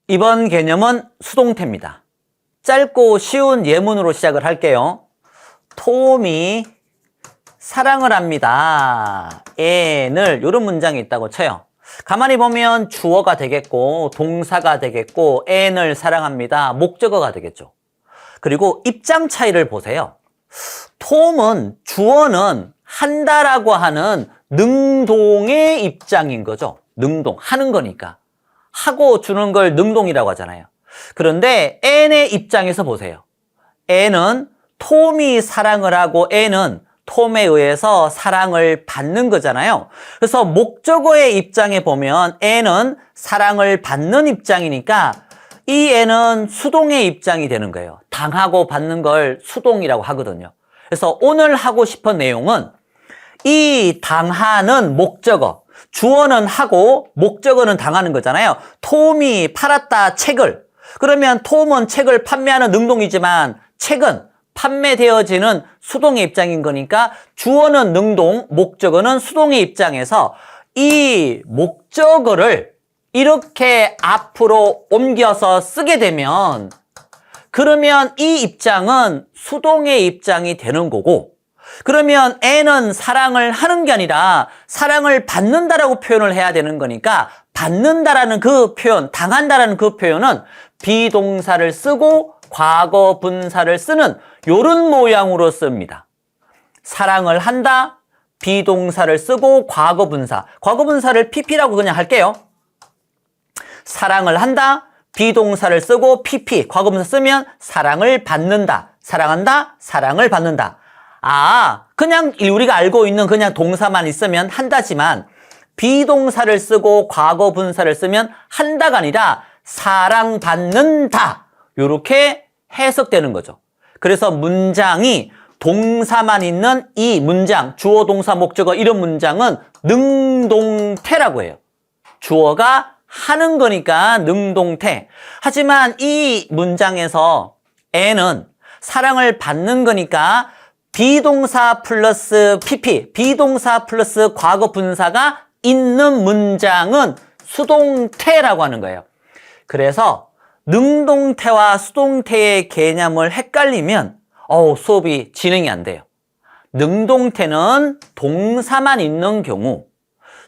이번 개념은 수동태입니다. 짧고 쉬운 예문으로 시작을 할게요. 톰이 사랑을 합니다. 앤을 이런 문장이 있다고 쳐요. 가만히 보면 주어가 되겠고 동사가 되겠고 앤을 사랑합니다. 목적어가 되겠죠. 그리고 입장 차이를 보세요. 톰은 주어는 한다라고 하는 능동의 입장인 거죠. 능동, 하는 거니까. 하고 주는 걸 능동이라고 하잖아요. 그런데 앤의 입장에서 보세요. 앤은 톰이 사랑을 하고 앤은 톰에 의해서 사랑을 받는 거잖아요. 그래서 목적어의 입장에 보면 앤은 사랑을 받는 입장이니까 이 앤은 수동의 입장이 되는 거예요. 당하고 받는 걸 수동이라고 하거든요. 그래서 오늘 하고 싶은 내용은 이 당하는 목적어, 주어는 하고 목적어는 당하는 거잖아요. 톰이 팔았다 책을. 그러면 톰은 책을 판매하는 능동이지만 책은 판매되어지는 수동의 입장인 거니까 주어는 능동, 목적어는 수동의 입장에서 이 목적어를 이렇게 앞으로 옮겨서 쓰게 되면 그러면 이 입장은 수동의 입장이 되는 거고 그러면 앤은 사랑을 하는 게 아니라 사랑을 받는다라고 표현을 해야 되는 거니까 받는다라는 그 표현, 당한다라는 그 표현은 비동사를 쓰고 과거 분사를 쓰는 요런 모양으로 씁니다. 사랑을 한다, 비동사를 쓰고 과거 분사. 과거 분사를 pp라고 그냥 할게요. 사랑을 한다, 비동사를 쓰고 pp, 과거 분사 쓰면 사랑을 받는다, 사랑한다, 사랑을 받는다. 그냥 우리가 알고 있는 그냥 동사만 있으면 한다지만 비동사를 쓰고 과거 분사를 쓰면 한다가 아니라 사랑받는다. 이렇게 해석되는 거죠. 그래서 문장이 동사만 있는 이 문장, 주어, 동사, 목적어 이런 문장은 능동태라고 해요. 주어가 하는 거니까 능동태. 하지만 이 문장에서 앤은 사랑을 받는 거니까 비동사 플러스 pp, 비동사 플러스 과거 분사가 있는 문장은 수동태라고 하는 거예요. 그래서 능동태와 수동태의 개념을 헷갈리면 수업이 진행이 안 돼요. 능동태는 동사만 있는 경우,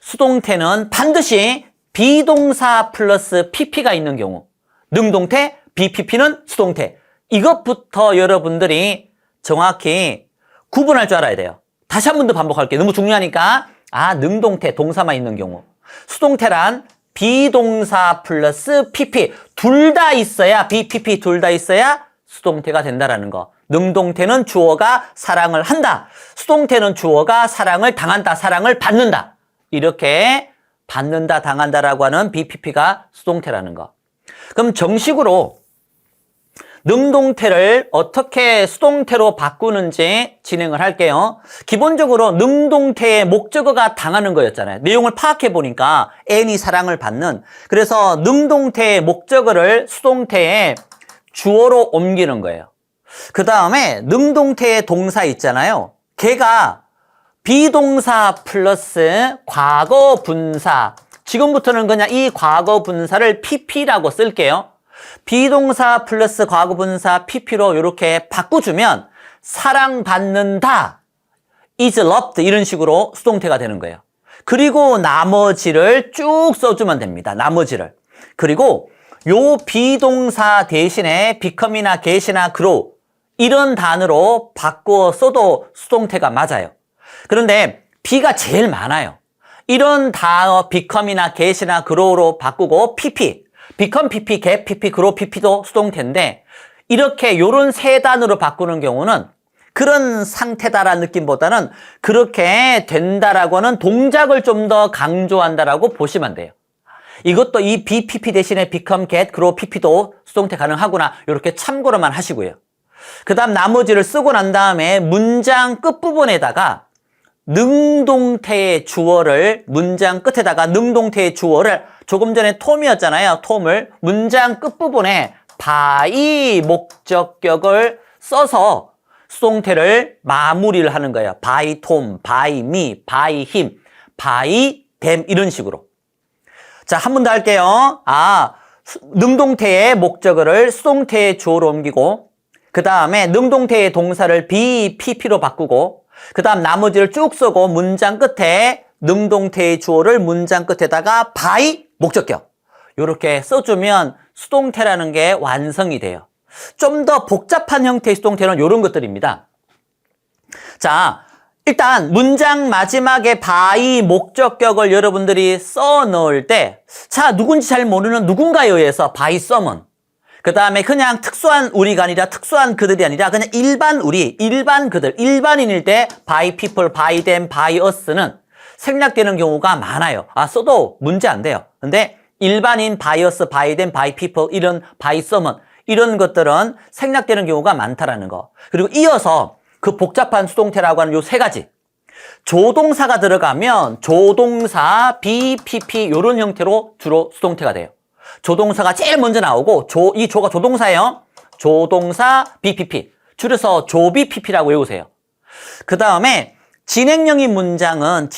수동태는 반드시 비동사 플러스 pp가 있는 경우, 능동태, bpp는 수동태. 이것부터 여러분들이 정확히 구분할 줄 알아야 돼요. 다시 한 번 더 반복할게요. 너무 중요하니까. 능동태, 동사만 있는 경우. 수동태란 비동사 플러스 pp. 둘 다 있어야, bpp 둘 다 있어야 수동태가 된다라는 거. 능동태는 주어가 사랑을 한다. 수동태는 주어가 사랑을 당한다, 사랑을 받는다. 이렇게 받는다, 당한다라고 하는 bpp가 수동태라는 거. 그럼 정식으로 능동태를 어떻게 수동태로 바꾸는지 진행을 할게요. 기본적으로 능동태의 목적어가 당하는 거였잖아요. 내용을 파악해 보니까 앤이 사랑을 받는. 그래서 능동태의 목적어를 수동태에 주어로 옮기는 거예요. 그 다음에 능동태의 동사 있잖아요. 걔가 비동사 플러스 과거 분사. 지금부터는 그냥 이 과거 분사를 pp라고 쓸게요. 비동사 플러스 과거 분사 pp로 이렇게 바꿔주면 사랑받는다, is loved 이런 식으로 수동태가 되는 거예요. 그리고 나머지를 쭉 써주면 됩니다. 나머지를. 그리고 요 비동사 대신에 become이나 get이나 grow 이런 단어로 바꾸어 써도 수동태가 맞아요. 그런데 B가 제일 많아요. 이런 단어 become이나 get이나 grow로 바꾸고 pp, become pp, get pp, grow pp도 수동태인데 이렇게 요런 세 단어로 바꾸는 경우는 그런 상태다라는 느낌보다는 그렇게 된다라고 하는 동작을 좀 더 강조한다라고 보시면 돼요. 이것도 이 bpp 대신에 become, get, grow pp도 수동태 가능하구나 이렇게 참고로만 하시고요. 그 다음 나머지를 쓰고 난 다음에 문장 끝부분에다가 능동태의 주어를 문장 끝에다가 능동태의 주어를 조금 전에 톰이었잖아요. 톰을 문장 끝부분에 by 목적격을 써서 수동태를 마무리를 하는 거예요. by Tom, by me, by him, by them 이런 식으로. 자, 한 번 더 할게요. 능동태의 목적어를 수동태의 주어로 옮기고 그 다음에 능동태의 동사를 be, pp로 바꾸고 그 다음 나머지를 쭉 쓰고 문장 끝에 능동태의 주어를 문장 끝에다가 by 목적격 이렇게 써주면 수동태라는 게 완성이 돼요. 좀 더 복잡한 형태의 수동태는 이런 것들입니다. 자, 일단 문장 마지막에 by 목적격을 여러분들이 써 넣을 때 자, 누군지 잘 모르는 누군가에 의해서 by someone 그 다음에 그냥 특수한 우리가 아니라 특수한 그들이 아니라 그냥 일반 우리, 일반 그들, 일반인일 때 by people, by them, by us는 생략되는 경우가 많아요. 써도 문제 안 돼요. 근데 일반인, by us, by them, by people 이런 by someone 이런 것들은 생략되는 경우가 많다라는 거. 그리고 이어서 그 복잡한 수동태라고 하는 요 세 가지. 조동사가 들어가면 조동사, be, pp 이런 형태로 주로 수동태가 돼요. 조동사가 제일 먼저 나오고 이 조가 조동사예요. 조동사, be, pp. 줄여서 조비, pp라고 외우세요. 그 다음에 진행형인 문장은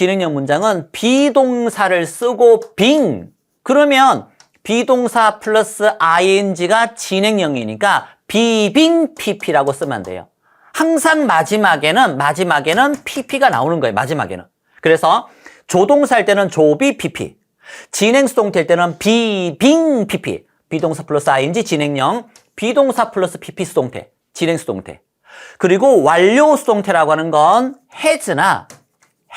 비동사를 쓰고 being. 그러면 비동사 플러스 ing가 진행형이니까 being, pp라고 쓰면 돼요. 항상 마지막에는 pp가 나오는 거예요. 마지막에는. 그래서 조동사 할 때는 조비 pp, 진행 수동태일 때는 being pp, 비동사 플러스 ing 진행형, 비동사 플러스 pp 수동태, 진행 수동태. 그리고 완료 수동태라고 하는 건 has나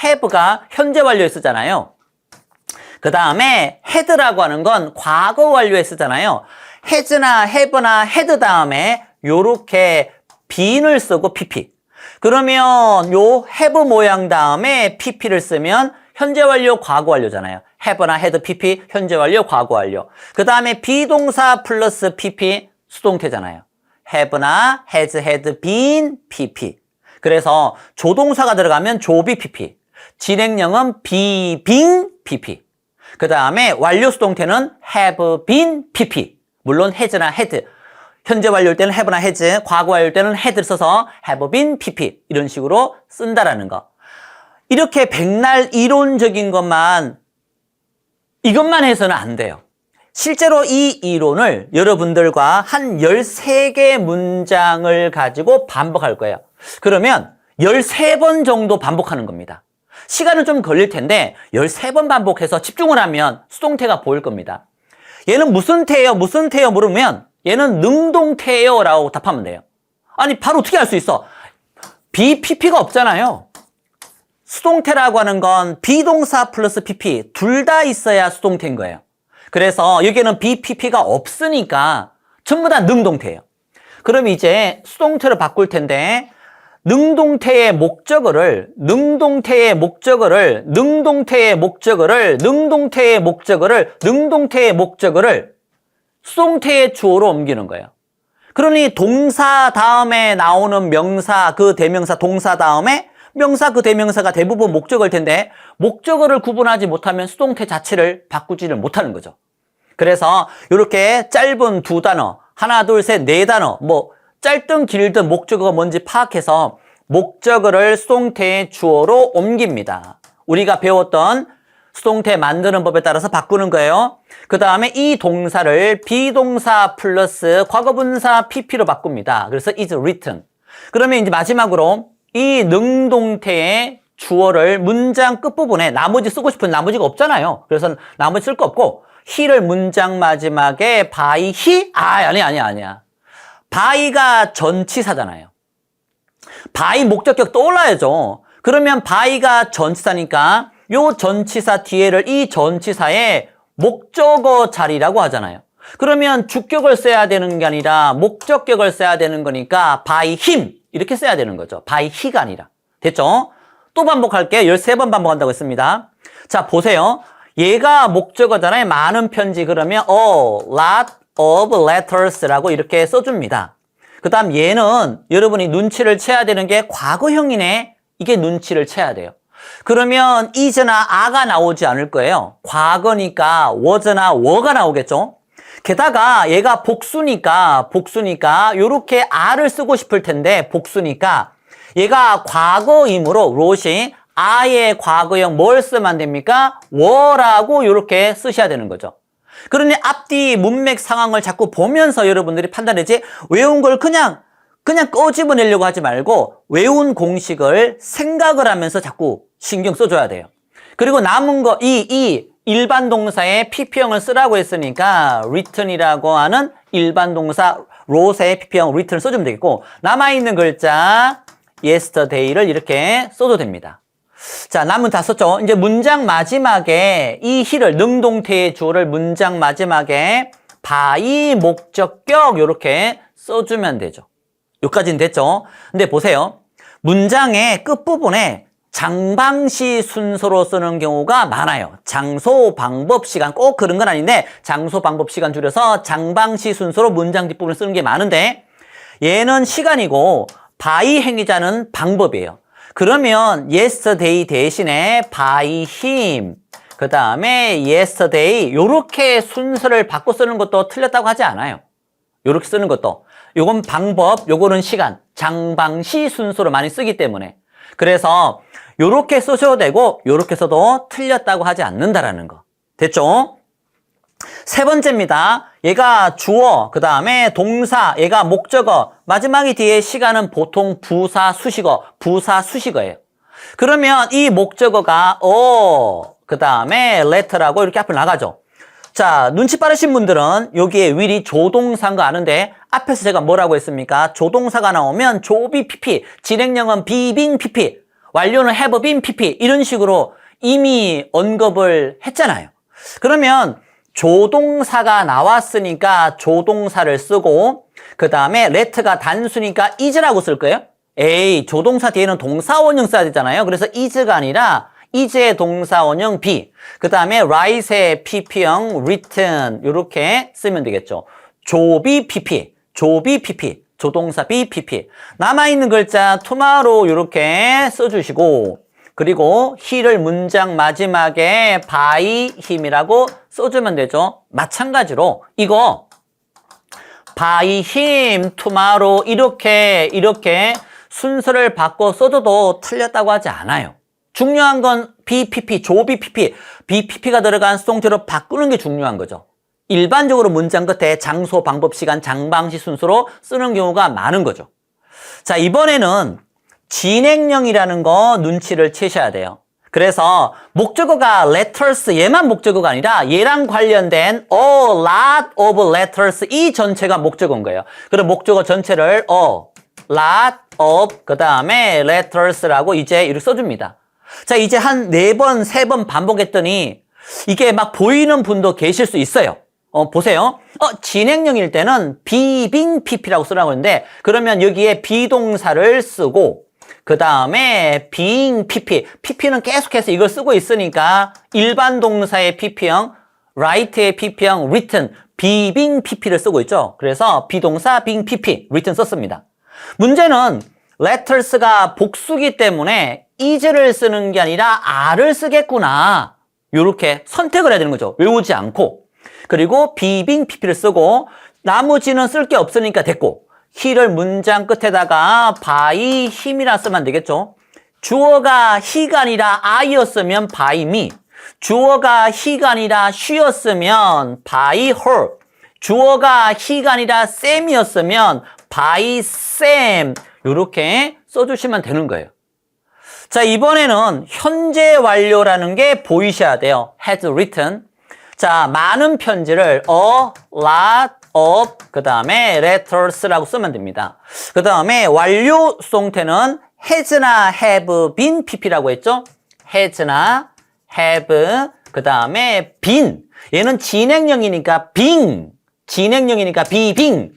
have가 현재 완료에 쓰잖아요. 그 다음에 had라고 하는 건 과거 완료에 쓰잖아요. has나 have나 had 다음에 요렇게 being을 쓰고 pp. 그러면 요 have 모양 다음에 pp를 쓰면 현재 완료, 과거 완료잖아요. have나 had, pp, 현재 완료, 과거 완료. 그 다음에 비동사 플러스 pp 수동태잖아요. have나 has, had, been, pp. 그래서 조동사가 들어가면 조비 pp. 진행형은 being pp. 그 다음에 완료 수동태는 have been pp. 물론 has나 had. 현재 완료일 때는 have나 has, 과거 완료일 때는 had를 써서 have been pp 이런 식으로 쓴다라는 거. 이렇게 백날 이론적인 것만 이것만 해서는 안 돼요. 실제로 이 이론을 여러분들과 한 13개 문장을 가지고 반복할 거예요. 그러면 13번 정도 반복하는 겁니다. 시간은 좀 걸릴 텐데 13번 반복해서 집중을 하면 수동태가 보일 겁니다. 얘는 무슨 태예요? 무슨 태예요? 물으면 얘는 능동태예요 라고 답하면 돼요. 아니 바로 어떻게 알 수 있어? BPP가 없잖아요. 수동태라고 하는 건 비동사 플러스 PP 둘 다 있어야 수동태인 거예요. 그래서 여기에는 BPP가 없으니까 전부 다 능동태예요. 그럼 이제 수동태로 바꿀 텐데 능동태의 목적어를 수동태의 주어로 옮기는 거예요. 그러니 동사 다음에 나오는 명사, 그 대명사, 동사 다음에 명사, 그 대명사가 대부분 목적어일 텐데 목적어를 구분하지 못하면 수동태 자체를 바꾸지를 못하는 거죠. 그래서 이렇게 짧은 두 단어, 하나, 둘, 셋, 네 단어, 뭐 짧든 길든 목적어가 뭔지 파악해서 목적어를 수동태의 주어로 옮깁니다. 우리가 배웠던 수동태 만드는 법에 따라서 바꾸는 거예요. 그 다음에 이 동사를 비동사 플러스 과거분사 pp로 바꿉니다. 그래서 is written. 그러면 이제 마지막으로 이 능동태의 주어를 문장 끝부분에 나머지 쓰고 싶은 나머지가 없잖아요. 그래서 나머지 쓸 거 없고 he를 문장 마지막에 by he? 아니야. by가 전치사잖아요. by 목적격 떠올라야죠. 그러면 by가 전치사니까 요 전치사 뒤에를 이 전치사의 목적어 자리라고 하잖아요. 그러면 주격을 써야 되는 게 아니라 목적격을 써야 되는 거니까 by him 이렇게 써야 되는 거죠. by he가 아니라. 됐죠? 또 반복할게요. 13번 반복한다고 했습니다. 자, 보세요. 얘가 목적어잖아요. 많은 편지 그러면 a lot of letters라고 이렇게 써줍니다. 그 다음 얘는 여러분이 눈치를 채야 되는 게 과거형이네. 이게 눈치를 채야 돼요. 그러면 is나 a가 나오지 않을 거예요. 과거니까 was나 were가 나오겠죠. 게다가 얘가 복수니까 요렇게 a를 쓰고 싶을 텐데 복수니까 얘가 과거이므로 wrote이 I의 과거형 뭘 쓰면 됩니까? were라고 요렇게 쓰셔야 되는 거죠. 그러니 앞뒤 문맥 상황을 자꾸 보면서 여러분들이 판단하지 외운 걸 그냥 꺼집어내려고 하지 말고 외운 공식을 생각을 하면서 자꾸 신경 써줘야 돼요. 그리고 남은 거, 이 일반 동사의 PP형을 쓰라고 했으니까 return이라고 하는 일반 동사 wrote의 PP형 return을 써주면 되겠고, 남아있는 글자 yesterday를 이렇게 써도 됩니다. 자, 남은 다 썼죠? 이제 문장 마지막에 이 he를, 능동태의 주어를 문장 마지막에 by 목적격 이렇게 써주면 되죠. 여기까지는 됐죠? 근데 보세요. 문장의 끝부분에 장방시 순서로 쓰는 경우가 많아요. 장소, 방법, 시간 꼭 그런 건 아닌데 장소, 방법, 시간 줄여서 장방시 순서로 문장 뒷부분을 쓰는 게 많은데 얘는 시간이고 by 행위자는 방법이에요. 그러면 yesterday 대신에 by him, 그 다음에 yesterday 요렇게 순서를 바꿔 쓰는 것도 틀렸다고 하지 않아요. 요렇게 쓰는 것도. 요건 방법, 요거는 시간, 장방시 순서로 많이 쓰기 때문에. 그래서 요렇게 쓰셔도 되고 요렇게 써도 틀렸다고 하지 않는다라는 거. 됐죠? 세 번째입니다. 얘가 주어, 그 다음에 동사, 얘가 목적어, 마지막에 뒤에 시간은 보통 부사, 수식어예요. 그러면 이 목적어가 그 다음에 let라고 이렇게 앞으로 나가죠. 자, 눈치 빠르신 분들은 여기에 will이 조동사인 거 아는데 앞에서 제가 뭐라고 했습니까? 조동사가 나오면 조비 PP, 진행형은 비빙 PP, 완료는 have been PP 이런 식으로 이미 언급을 했잖아요. 그러면 조동사가 나왔으니까 조동사를 쓰고 그 다음에 let가 단수니까 is라고 쓸 거예요. 조동사 뒤에는 동사원형 써야 되잖아요. 그래서 is가 아니라 is의 동사원형 be, 그 다음에 write의 pp형 written 이렇게 쓰면 되겠죠. 조비 pp, 조동사 be pp. 남아있는 글자 tomorrow 이렇게 써주시고 그리고 he를 문장 마지막에 by him이라고 써주면 되죠. 마찬가지로 이거 by him, tomorrow 이렇게 순서를 바꿔 써도 틀렸다고 하지 않아요. 중요한 건 BPP, 조BPP, BPP가 들어간 수동태로 바꾸는 게 중요한 거죠. 일반적으로 문장 끝에 장소, 방법, 시간, 장방시 순서로 쓰는 경우가 많은 거죠. 자, 이번에는 진행형이라는 거 눈치를 채셔야 돼요. 그래서 목적어가 letters, 얘만 목적어가 아니라 얘랑 관련된 a lot of letters, 이 전체가 목적어인 거예요. 그럼 목적어 전체를 lot of, 그 다음에 letters라고 이제 이렇게 써줍니다. 자, 이제 한 4번, 3번 반복했더니 이게 막 보이는 분도 계실 수 있어요. 보세요. 진행형일 때는 being pp라고 쓰라고 했는데 그러면 여기에 비동사를 쓰고 그 다음에 being pp, pp는 계속해서 이걸 쓰고 있으니까 일반 동사의 pp형, write의 pp형, written, being pp를 쓰고 있죠. 그래서 비동사 being pp, written 썼습니다. 문제는 letters가 복수기 때문에 is를 쓰는 게 아니라 are를 쓰겠구나. 이렇게 선택을 해야 되는 거죠. 외우지 않고. 그리고 being pp를 쓰고 나머지는 쓸 게 없으니까 됐고 he를 문장 끝에다가 by him이라 쓰면 되겠죠. 주어가 he가 아니라 I였으면 by me. 주어가 he가 아니라 she였으면 by her. 주어가 he가 아니라 Sam이었으면 by Sam. 이렇게 써주시면 되는 거예요. 자, 이번에는 현재 완료라는 게 보이셔야 돼요. has written. 자, 많은 편지를 a lot of, 그 다음에 letters라고 쓰면 됩니다. 그 다음에 완료 수동태는 has나 have been pp라고 했죠? has나 have, 그 다음에 been. 얘는 진행형이니까 being. 진행형이니까 being.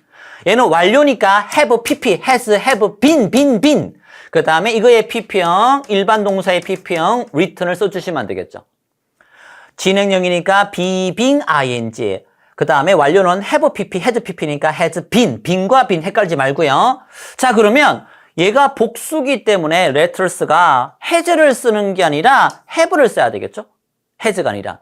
얘는 완료니까 have pp, has, have been. 그 다음에 이거의 pp형, 일반 동사의 pp형, written을 써주시면 안 되겠죠. 진행형이니까 being ing. 그 다음에 완료는 have pp, has pp니까 has been. being과 been 헷갈리지 말고요. 자, 그러면 얘가 복수기 때문에 letters가 has를 쓰는 게 아니라 have를 써야 되겠죠? has가 아니라.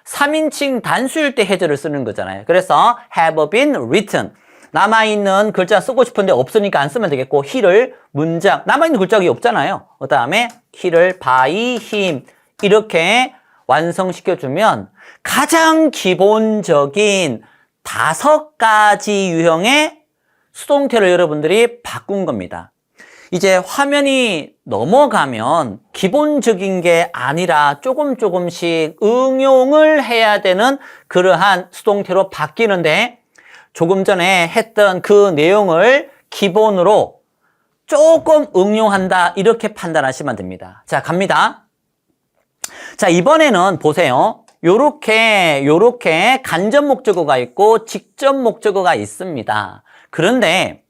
3인칭 단수일 때 has를 쓰는 거잖아요. 그래서 have been written. 남아있는 글자 쓰고 싶은데 없으니까 안 쓰면 되겠고 he를 문장, 남아있는 글자가 없잖아요. 그 다음에 he를 by him 이렇게 완성시켜주면 가장 기본적인 5가지 유형의 수동태를 여러분들이 바꾼 겁니다. 이제 화면이 넘어가면 기본적인 게 아니라 조금씩 응용을 해야 되는 그러한 수동태로 바뀌는데 조금 전에 했던 그 내용을 기본으로 조금 응용한다 이렇게 판단하시면 됩니다. 자, 갑니다. 자, 이번에는 보세요. 요렇게 간접 목적어가 있고 직접 목적어가 있습니다. 그런데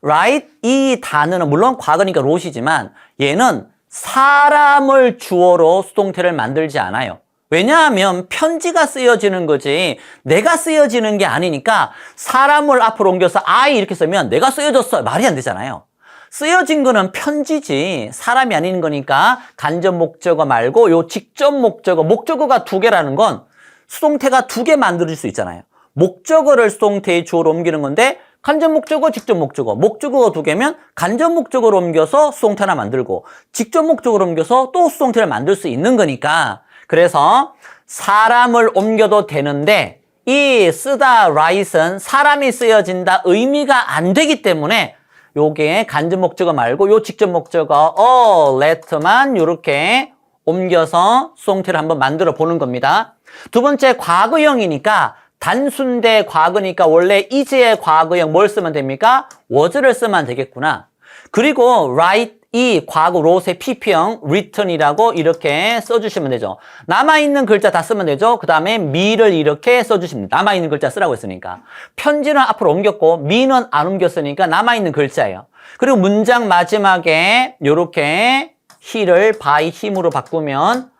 write 이 단어는 물론 과거니까 wrote이지만 얘는 사람을 주어로 수동태를 만들지 않아요. 왜냐하면 편지가 쓰여지는 거지 내가 쓰여지는 게 아니니까 사람을 앞으로 옮겨서 I 이렇게 쓰면 내가 쓰여졌어 말이 안 되잖아요. 쓰여진 거는 편지지 사람이 아닌 거니까 간접 목적어 말고 요 직접 목적어가 2개라는 건 수동태가 2개 만들어질 수 있잖아요. 목적어를 수동태의 주어로 옮기는 건데 간접 목적어, 직접 목적어. 목적어가 2개면 간접 목적어로 옮겨서 수동태 하나 만들고 직접 목적어로 옮겨서 또 수동태를 만들 수 있는 거니까 그래서 사람을 옮겨도 되는데 이 쓰다 write은 사람이 쓰여진다 의미가 안 되기 때문에 요게 간접 목적어 말고 요 직접 목적어 let만 요렇게 옮겨서 수동태를 한번 만들어 보는 겁니다. 두 번째 과거형이니까 단순 대 과거니까 원래 is의 과거형 뭘 쓰면 됩니까? was를 쓰면 되겠구나. 그리고 write 이 과거 wrote의 pp형 written이라고 이렇게 써주시면 되죠. 남아있는 글자 다 쓰면 되죠. 그 다음에 me를 이렇게 써주시면 돼요. 남아있는 글자 쓰라고 했으니까. 편지는 앞으로 옮겼고 me는 안 옮겼으니까 남아있는 글자예요. 그리고 문장 마지막에 요렇게 he를 by him으로 바꾸면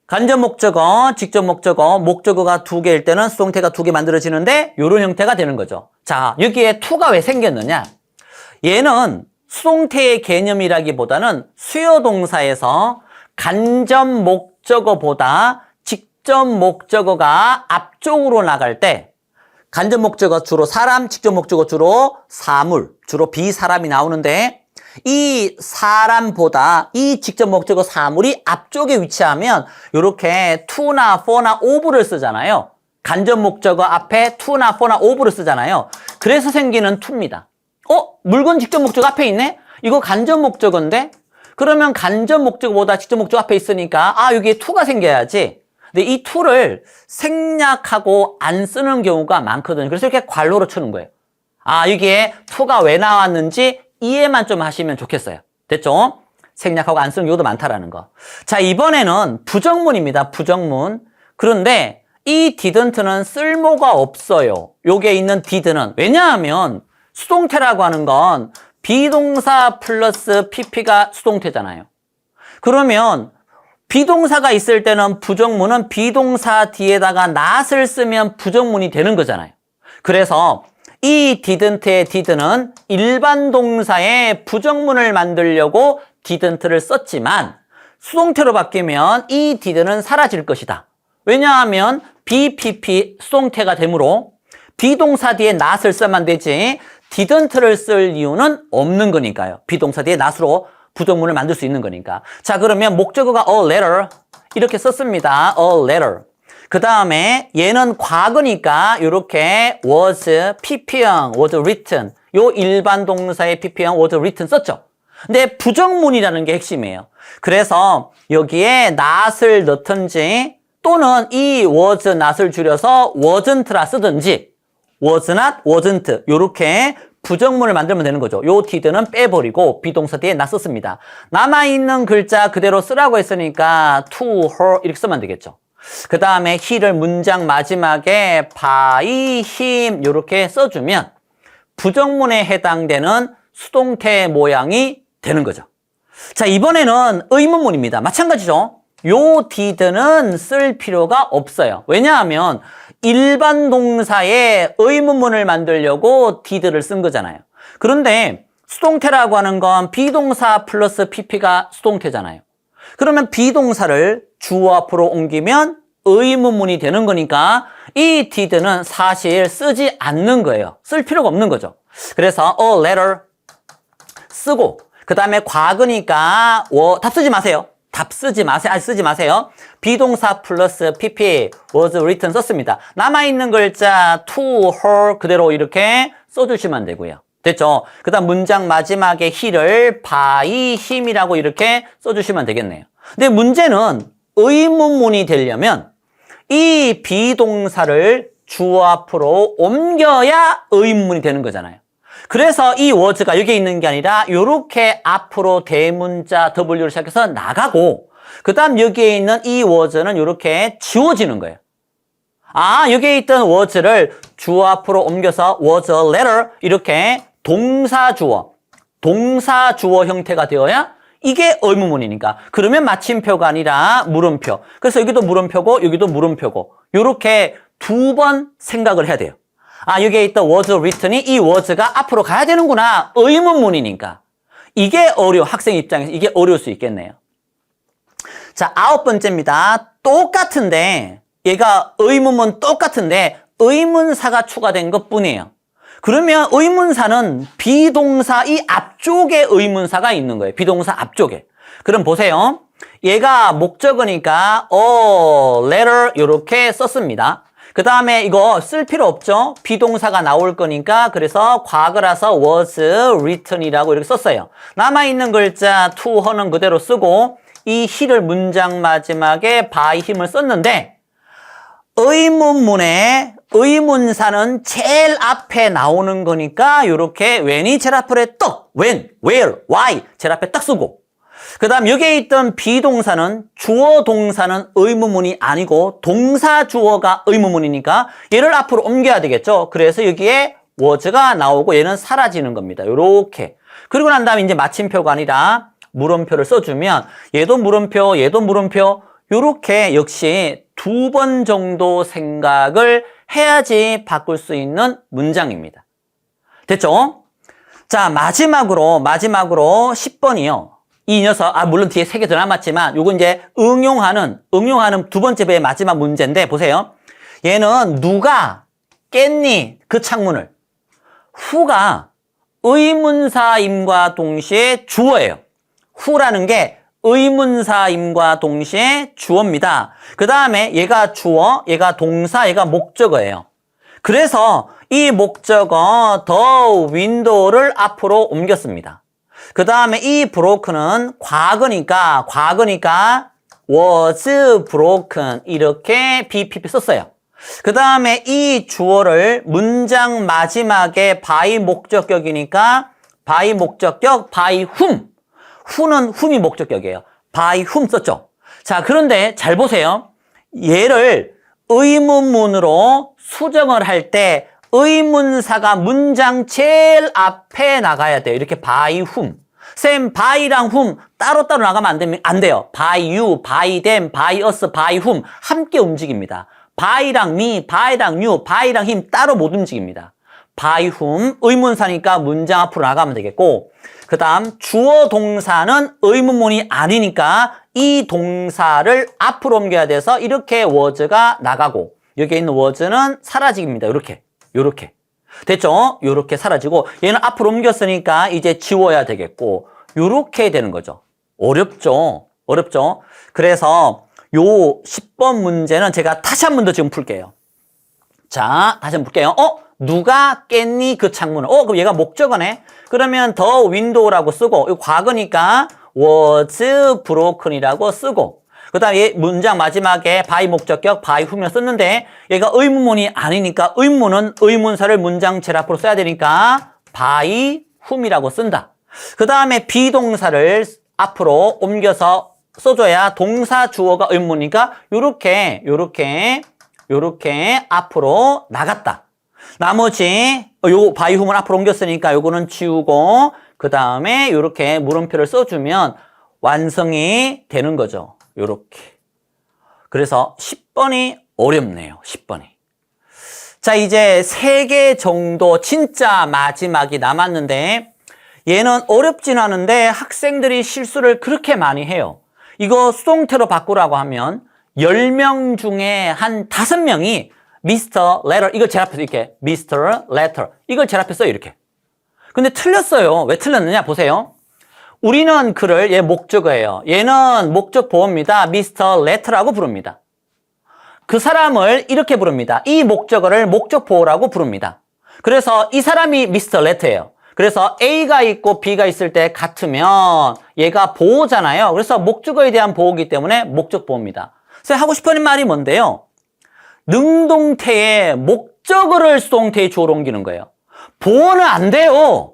간접 목적어, 직접 목적어, 목적어가 2개일 때는 수동태가 2개 만들어지는데 이런 형태가 되는 거죠. 자, 여기에 to가 왜 생겼느냐? 얘는 수동태의 개념이라기보다는 수요 동사에서 간접 목적어보다 직접 목적어가 앞쪽으로 나갈 때 간접 목적어 주로 사람, 직접 목적어 주로 사물, 주로 비사람이 나오는데 이 사람보다 이 직접 목적어 사물이 앞쪽에 위치하면 이렇게 to나 for나 of를 쓰잖아요. 간접 목적어 앞에 to나 for나 of를 쓰잖아요. 그래서 생기는 to입니다. 물건 직접 목적어 앞에 있네? 이거 간접 목적어인데? 그러면 간접 목적어보다 직접 목적어 앞에 있으니까 여기에 to가 생겨야지. 근데 이 to를 생략하고 안 쓰는 경우가 많거든요. 그래서 이렇게 괄호로 치는 거예요. 여기에 to가 왜 나왔는지 이해만 좀 하시면 좋겠어요. 됐죠? 생략하고 안 쓰는 경우도 많다라는 거. 자, 이번에는 부정문입니다. 부정문. 그런데 이 didn't는 쓸모가 없어요. 여기에 있는 did는. 왜냐하면 수동태라고 하는 건 비동사 플러스 pp가 수동태잖아요. 그러면 비동사가 있을 때는 부정문은 비동사 뒤에다가 not을 쓰면 부정문이 되는 거잖아요. 그래서 이 didn't의 did는 일반 동사의 부정문을 만들려고 didn't를 썼지만 수동태로 바뀌면 이 did는 사라질 것이다. 왜냐하면 BPP 수동태가 되므로 비동사 뒤에 not을 쓰면 되지 didn't를 쓸 이유는 없는 거니까요. 비동사 뒤에 not으로 부정문을 만들 수 있는 거니까. 자, 그러면 목적어가 a letter 이렇게 썼습니다. a letter. 그 다음에 얘는 과거니까 이렇게 was pp형, was written 요 일반 동사의 pp형 was written 썼죠. 근데 부정문이라는 게 핵심이에요. 그래서 여기에 not을 넣든지 또는 이 was not을 줄여서 wasn't라 쓰든지 was not, wasn't 요렇게 부정문을 만들면 되는 거죠. 요 did는 빼버리고 비동사 뒤에 not 썼습니다. 남아있는 글자 그대로 쓰라고 했으니까 to, her 이렇게 쓰면 되겠죠. 그 다음에 he를 문장 마지막에 by him 요렇게 써주면 부정문에 해당되는 수동태 모양이 되는 거죠. 자, 이번에는 의문문입니다. 마찬가지죠. 요 did는 쓸 필요가 없어요. 왜냐하면 일반 동사에 의문문을 만들려고 did를 쓴 거잖아요. 그런데 수동태라고 하는 건 비동사 플러스 pp가 수동태잖아요. 그러면 비동사를 주어 앞으로 옮기면 의문문이 되는 거니까 이 did는 사실 쓰지 않는 거예요. 쓸 필요가 없는 거죠. 그래서 a letter 쓰고 그 다음에 과거니까 답 쓰지 마세요. 답 쓰지 마세요. 쓰지 마세요. 비동사 플러스 pp was written 썼습니다. 남아있는 글자 to, her 그대로 이렇게 써주시면 되고요. 됐죠? 그 다음 문장 마지막에 he를 by him이라고 이렇게 써주시면 되겠네요. 근데 문제는 의문문이 되려면 이 비동사를 주어 앞으로 옮겨야 의문문이 되는 거잖아요. 그래서 이 was가 여기 있는 게 아니라 이렇게 앞으로 대문자 W를 시작해서 나가고 그 다음 여기에 있는 이 was는 이렇게 지워지는 거예요. 아, 여기에 있던 was를 주어 앞으로 옮겨서 was a letter 이렇게 동사 주어 형태가 되어야 이게 의문문이니까. 그러면 마침표가 아니라 물음표. 그래서 여기도 물음표고 여기도 물음표고 이렇게 두 번 생각을 해야 돼요. 아, 여기에 있던 was written이 이 was가 앞으로 가야 되는구나. 의문문이니까. 이게 학생 입장에서 이게 어려울 수 있겠네요. 자, 9번째입니다. 똑같은데 얘가 의문문 똑같은데 의문사가 추가된 것뿐이에요. 그러면 의문사는 비동사 이 앞쪽에 의문사가 있는 거예요. 비동사 앞쪽에. 그럼 보세요. 얘가 목적어니까 letter 이렇게 썼습니다. 그 다음에 이거 쓸 필요 없죠. 비동사가 나올 거니까 그래서 과거라서 was written이라고 이렇게 썼어요. 남아있는 글자 to, her는 그대로 쓰고 이 he를 문장 마지막에 by him을 썼는데 의문문에 의문사는 제일 앞에 나오는 거니까 이렇게 when이 제일 앞에 떡, when, where, why 제일 앞에 딱 쓰고 그 다음 여기에 있던 비동사는 주어 동사는 의문문이 아니고 동사 주어가 의문문이니까 얘를 앞으로 옮겨야 되겠죠. 그래서 여기에 was가 나오고 얘는 사라지는 겁니다. 이렇게. 그리고 난 다음에 이제 마침표가 아니라 물음표를 써주면 얘도 물음표, 얘도 물음표 이렇게 역시 두 번 정도 생각을 해야지 바꿀 수 있는 문장입니다. 됐죠? 자, 마지막으로 10번이요. 이 녀석, 물론 뒤에 3개 더 남았지만 요거 이제 응용하는 두 번째 배의 마지막 문제인데 보세요. 얘는 누가 깼니? 그 창문을. 후가 의문사임과 동시에 주어예요. 후라는 게 의문사임과 동시에 주어입니다. 그 다음에 얘가 주어, 얘가 동사, 얘가 목적어예요. 그래서 이 목적어 the window를 앞으로 옮겼습니다. 그 다음에 이 broken은 과거니까 was broken 이렇게 BPP 썼어요. 그 다음에 이 주어를 문장 마지막에 by 목적격이니까 by 목적격 by whom who는 whom이 목적격이에요. by whom 썼죠. 자, 그런데 잘 보세요. 얘를 의문문으로 수정을 할 때 의문사가 문장 제일 앞에 나가야 돼요. 이렇게 by whom. 쌤, by랑 whom 따로따로 나가면 안 돼요. by you, by them, by us, by whom 함께 움직입니다. by랑 me, by랑 you, by랑 him 따로 못 움직입니다. by whom 의문사니까 문장 앞으로 나가면 되겠고 그 다음 주어 동사는 의문문이 아니니까 이 동사를 앞으로 옮겨야 돼서 이렇게 was가 나가고 여기에 있는 was는 사라집니다. 요렇게. 됐죠? 요렇게 사라지고 얘는 앞으로 옮겼으니까 이제 지워야 되겠고 요렇게 되는 거죠. 어렵죠? 그래서 요 10번 문제는 제가 다시 한 번 더 지금 풀게요. 자, 다시 한번 볼게요. 누가 깼니? 그 창문을. 그럼 얘가 목적어네. 그러면 the window라고 쓰고 이거 과거니까 was broken이라고 쓰고 그 다음에 문장 마지막에 by 목적격 by whom을 썼는데 얘가 의문문이 아니니까 의문은 의문사를 문장 제일 앞으로 써야 되니까 by whom이라고 쓴다. 그 다음에 비동사를 앞으로 옮겨서 써줘야 동사 주어가 의문이니까 요렇게 앞으로 나갔다. 나머지 요 by whom을 앞으로 옮겼으니까 요거는 지우고 그 다음에 요렇게 물음표를 써주면 완성이 되는 거죠. 요렇게. 그래서 10번이 어렵네요. 10번이. 자, 이제 3개 정도 진짜 마지막이 남았는데 얘는 어렵진 않은데 학생들이 실수를 그렇게 많이 해요. 이거 수동태로 바꾸라고 하면 10명 중에 한 5명이 Mr. Letter 이걸 제일 앞에서 이렇게 Mr. Letter 이걸 제일 앞에 써요. 이렇게. 근데 틀렸어요. 왜 틀렸느냐 보세요. 우리는 그를 얘 목적어예요. 얘는 목적 보호입니다. Mr. Letter라고 부릅니다. 그 사람을 이렇게 부릅니다. 이 목적어를 목적 보호라고 부릅니다. 그래서 이 사람이 Mr. Letter예요. 그래서 A가 있고 B가 있을 때 같으면 얘가 보호잖아요. 그래서 목적어에 대한 보호이기 때문에 목적 보호입니다. 그래서 하고 싶은 말이 뭔데요? 능동태의 목적어를 수동태의 주어로 옮기는 거예요. 보호는 안 돼요.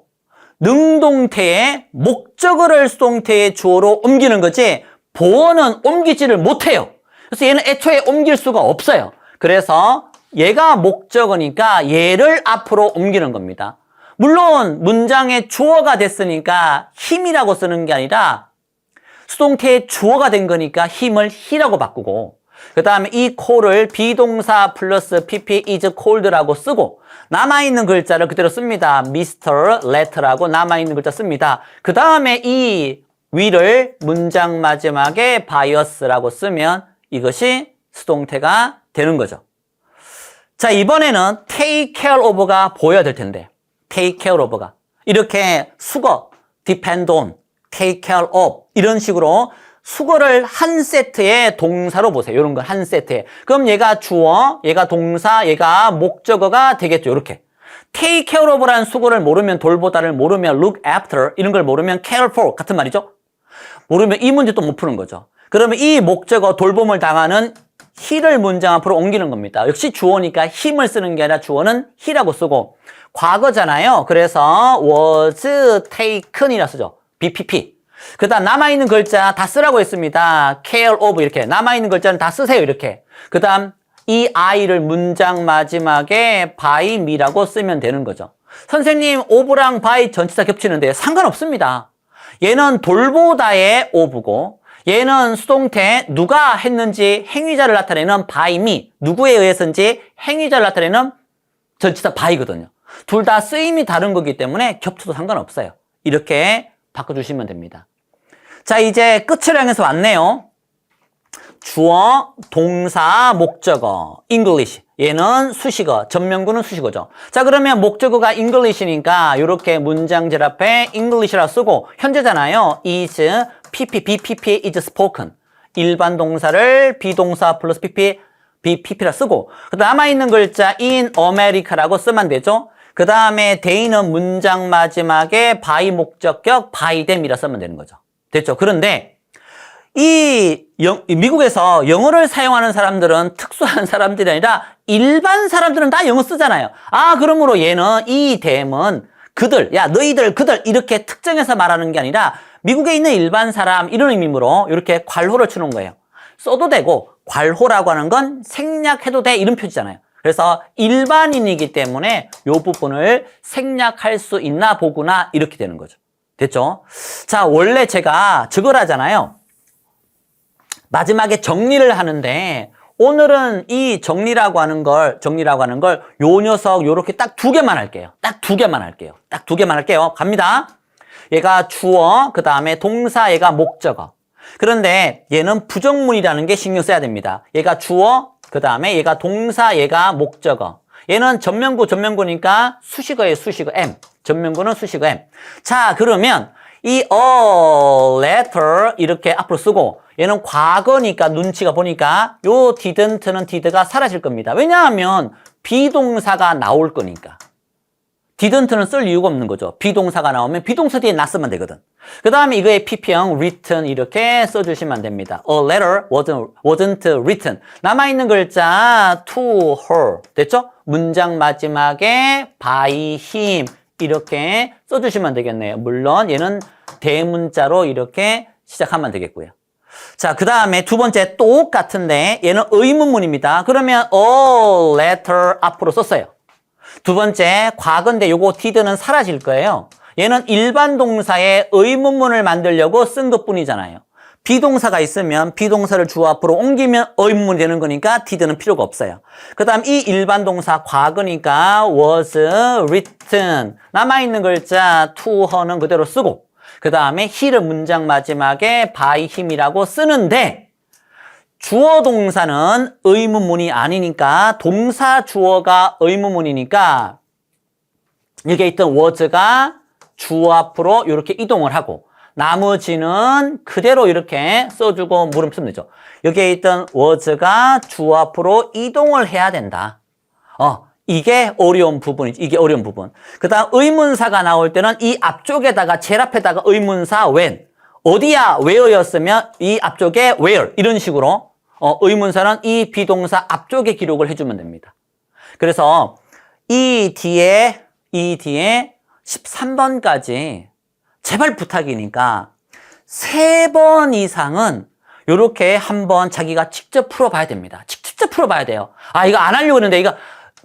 능동태의 목적어를 수동태의 주어로 옮기는 거지 보어는 옮기지를 못해요. 그래서 얘는 애초에 옮길 수가 없어요. 그래서 얘가 목적어니까 얘를 앞으로 옮기는 겁니다. 물론 문장의 주어가 됐으니까 힘이라고 쓰는 게 아니라 수동태의 주어가 된 거니까 힘을 he라고 바꾸고 그 다음에 이 cold를 비동사 플러스 pp is cold라고 쓰고 남아있는 글자를 그대로 씁니다. Mr. Letter라고 남아있는 글자 씁니다. 그 다음에 이 위를 문장 마지막에 bias라고 쓰면 이것이 수동태가 되는 거죠. 자, 이번에는 take care of가 보여야 될 텐데 take care of가 이렇게 수거, depend on, take care of 이런 식으로 수거를 한 세트의 동사로 보세요. 이런 거 한 세트에. 그럼 얘가 주어, 얘가 동사, 얘가 목적어가 되겠죠. 이렇게. take care of라는 수거를 모르면 돌보다를 모르면 look after 이런 걸 모르면 care for 같은 말이죠. 모르면 이 문제 또 못 푸는 거죠. 그러면 이 목적어 돌봄을 당하는 he를 문장 앞으로 옮기는 겁니다. 역시 주어니까 힘을 쓰는 게 아니라 주어는 he라고 쓰고 과거잖아요. 그래서 was taken이라 쓰죠. BPP. 그 다음 남아있는 글자 다 쓰라고 했습니다. care of 이렇게 남아있는 글자는 다 쓰세요. 이렇게. 그 다음 이 I를 문장 마지막에 by me라고 쓰면 되는 거죠. 선생님 of랑 by 전치사 겹치는데 상관없습니다. 얘는 돌보다의 of고 얘는 수동태 누가 했는지 행위자를 나타내는 by me 누구에 의해서인지 행위자를 나타내는 전치사 by거든요. 둘 다 쓰임이 다른 거기 때문에 겹쳐도 상관없어요. 이렇게 바꿔주시면 됩니다. 자, 이제 끝을 향해서 왔네요. 주어, 동사, 목적어, English. 얘는 수식어, 전면구는 수식어죠. 자, 그러면 목적어가 English니까 이렇게 문장질 앞에 English라 쓰고 현재잖아요. is, pp, bpp is spoken. 일반 동사를 비동사 플러스 pp, bpp라 쓰고 남아있는 글자 in America라고 쓰면 되죠. 그 다음에 they는 문장 마지막에 by 목적격 by them이라 쓰면 되는 거죠. 됐죠? 그런데 미국에서 영어를 사용하는 사람들은 특수한 사람들이 아니라 일반 사람들은 다 영어 쓰잖아요. 아, 그러므로 얘는 이 them은 그들, 야, 너희들, 그들 이렇게 특정해서 말하는 게 아니라 미국에 있는 일반 사람 이런 의미로 이렇게 괄호를 쳐놓은 거예요. 써도 되고 괄호라고 하는 건 생략해도 돼 이런 표시잖아요. 그래서 일반인이기 때문에 이 부분을 생략할 수 있나 보구나 이렇게 되는 거죠. 됐죠? 자, 원래 제가 저걸 하잖아요. 마지막에 정리를 하는데 오늘은 이 정리라고 하는 걸 요 녀석 요렇게 딱 두 개만 할게요. 딱 두 개만 할게요. 딱 두 개만 할게요. 갑니다. 얘가 주어, 그 다음에 동사, 얘가 목적어. 그런데 얘는 부정문이라는 게 신경 써야 됩니다. 얘가 주어, 그 다음에 얘가 동사, 얘가 목적어. 얘는 전면구니까 수식어예요, 수식어 M. 전면구는 수식어 M. 자, 그러면 이 a letter 이렇게 앞으로 쓰고 얘는 과거니까 눈치가 보니까 요 didn't는 did가 사라질 겁니다. 왜냐하면 비동사가 나올 거니까. didn't는 쓸 이유가 없는 거죠. 비동사가 나오면 비동사 뒤에 놨으면 되거든. 그 다음에 이거에 pp형 written 이렇게 써주시면 됩니다. A letter wasn't written. 남아있는 글자 to her. 됐죠? 문장 마지막에 by him 이렇게 써주시면 되겠네요. 물론 얘는 대문자로 이렇게 시작하면 되겠고요. 자, 그 다음에 두 번째 똑같은데 얘는 의문문입니다. 그러면 a letter 앞으로 썼어요. 두 번째 과거인데 요거 did는 사라질 거예요. 얘는 일반 동사의 의문문을 만들려고 쓴 것뿐이잖아요. 비동사가 있으면 비동사를 주어 앞으로 옮기면 의문문이 되는 거니까 did는 필요가 없어요. 그 다음 이 일반 동사 과거니까 was written. 남아있는 글자 to her는 그대로 쓰고 그 다음에 he를 문장 마지막에 by him이라고 쓰는데 주어 동사는 의문문이 아니니까 동사 주어가 의문문이니까 여기에 있던 was가 주어 앞으로 이렇게 이동을 하고 나머지는 그대로 이렇게 써주고 물음 쓰면 되죠. 여기에 있던 was가 주 앞으로 이동을 해야 된다. 이게 어려운 부분이지. 이게 어려운 부분. 그 다음 의문사가 나올 때는 이 앞쪽에다가 제일 앞에다가 의문사 when. 어디야? where였으면 이 앞쪽에 where. 이런 식으로 의문사는 이 비동사 앞쪽에 기록을 해주면 됩니다. 그래서 이 뒤에 13번까지 제발 부탁이니까 3번 이상은 이렇게 한번 자기가 직접 풀어봐야 됩니다. 직접 풀어봐야 돼요. 이거 안 하려고 했는데 이거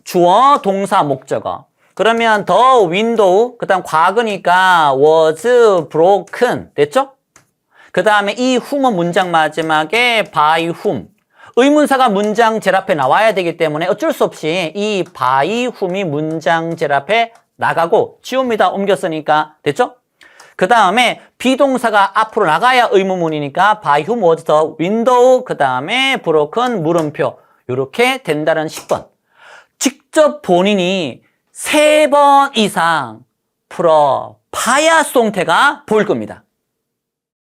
주어, 동사, 목적어. 그러면 the window, 그 다음 과거니까 was broken. 됐죠? 그 다음에 이 whom은 문장 마지막에 by whom. 의문사가 문장 제일 앞에 나와야 되기 때문에 어쩔 수 없이 이 by whom이 문장 제일 앞에 나가고 지웁니다. 옮겼으니까. 됐죠? 그 다음에 비동사가 앞으로 나가야 의문문이니까 by whom was the window, 그 다음에 broken, 물음표. 이렇게 된다는 10번. 직접 본인이 3번 이상 풀어봐야 수동태가 보일 겁니다.